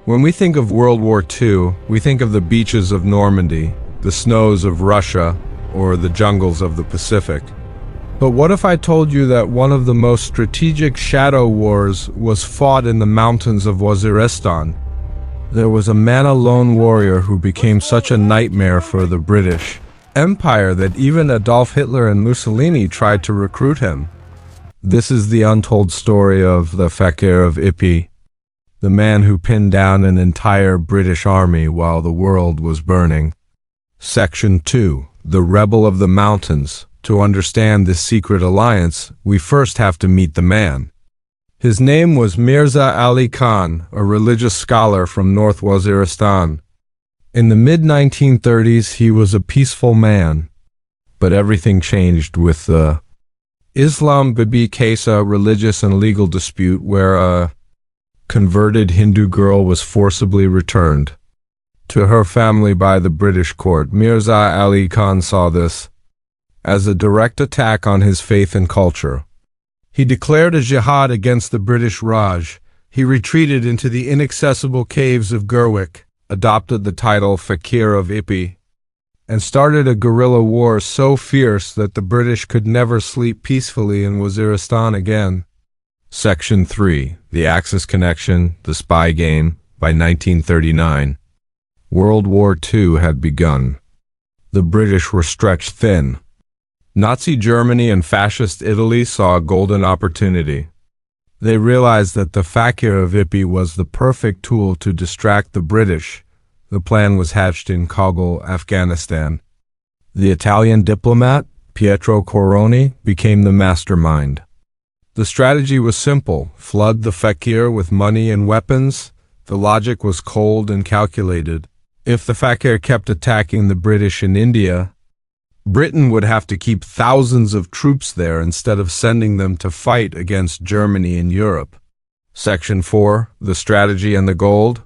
When we think of World War II, we think of the beaches of Normandy, the snows of Russia, or the jungles of the Pacific. But what if I told you that one of the most strategic shadow wars was fought in the mountains of Waziristan? There was a lone warrior who became such a nightmare for the British Empire that even Adolf Hitler and Mussolini tried to recruit him. This is the untold story of the Faqir of Ipi, the man who pinned down an entire British army while the world was burning. Section 2. The Rebel of the Mountains. To understand this secret alliance, we first have to meet the man. His name was Mirza Ali Khan, a religious scholar from North Waziristan. In the mid-1930s, he was a peaceful man. But everything changed with the Islam Bibi case, a religious and legal dispute where a converted Hindu girl was forcibly returned to her family by the British court. Mirza Ali Khan saw this as a direct attack on his faith and culture. He declared a jihad against the British Raj. He retreated into the inaccessible caves of Gurwick, adopted the title Faqir of Ipi, and started a guerrilla war so fierce that the British could never sleep peacefully in Waziristan again. Section 3. The Axis Connection, the Spy Game. By 1939, World War II had begun. The British were stretched thin. Nazi Germany and Fascist Italy saw a golden opportunity. They realized that the Faqir of Ipi was the perfect tool to distract the British. The plan was hatched in Kabul, Afghanistan. The Italian diplomat, Pietro Coroni, became the mastermind. The strategy was simple: flood the Faqir with money and weapons. The logic was cold and calculated. If the Faqir kept attacking the British in India, Britain would have to keep thousands of troops there instead of sending them to fight against Germany in Europe. Section 4. The Strategy and the Gold.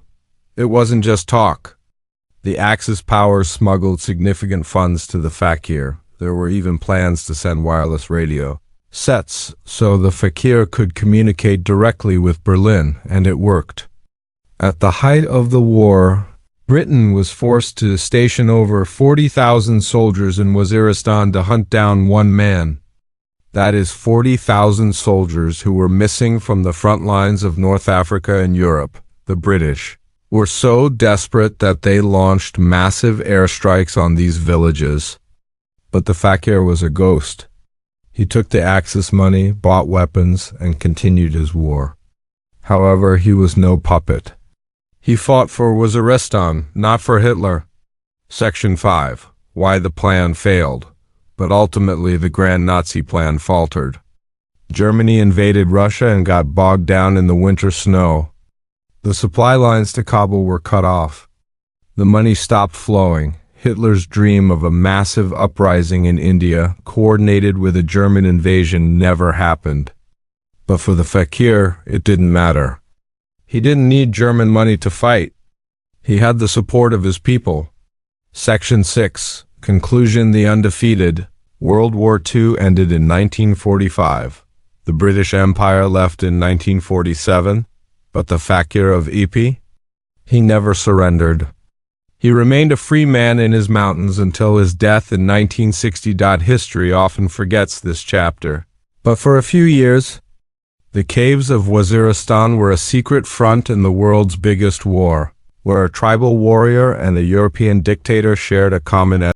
It wasn't just talk. The Axis powers smuggled significant funds to the Faqir. There were even plans to send wireless radio sets so the Faqir could communicate directly with Berlin, and it worked. At the height of the war, Britain was forced to station over 40,000 soldiers in Waziristan to hunt down one man. That is 40,000 soldiers who were missing from the front lines of North Africa and Europe. The British were so desperate that they launched massive airstrikes on these villages. But the Faqir was a ghost. He took the Axis money, bought weapons, and continued his war. However, he was no puppet. He fought for Waziristan, not for Hitler. Section 5. Why the plan failed. But ultimately the grand Nazi plan faltered. Germany invaded Russia and got bogged down in the winter snow. The supply lines to Kabul were cut off. The money stopped flowing. Hitler's dream of a massive uprising in India, coordinated with a German invasion, never happened. But for the Faqir, it didn't matter. He didn't need German money to fight. He had the support of his people. Section 6. Conclusion: the undefeated. World War II ended in 1945. The British Empire left in 1947. But the Faqir of Ipi? He never surrendered. He remained a free man in his mountains until his death in 1960. History often forgets this chapter. But for a few years, the caves of Waziristan were a secret front in the world's biggest war, where a tribal warrior and a European dictator shared a common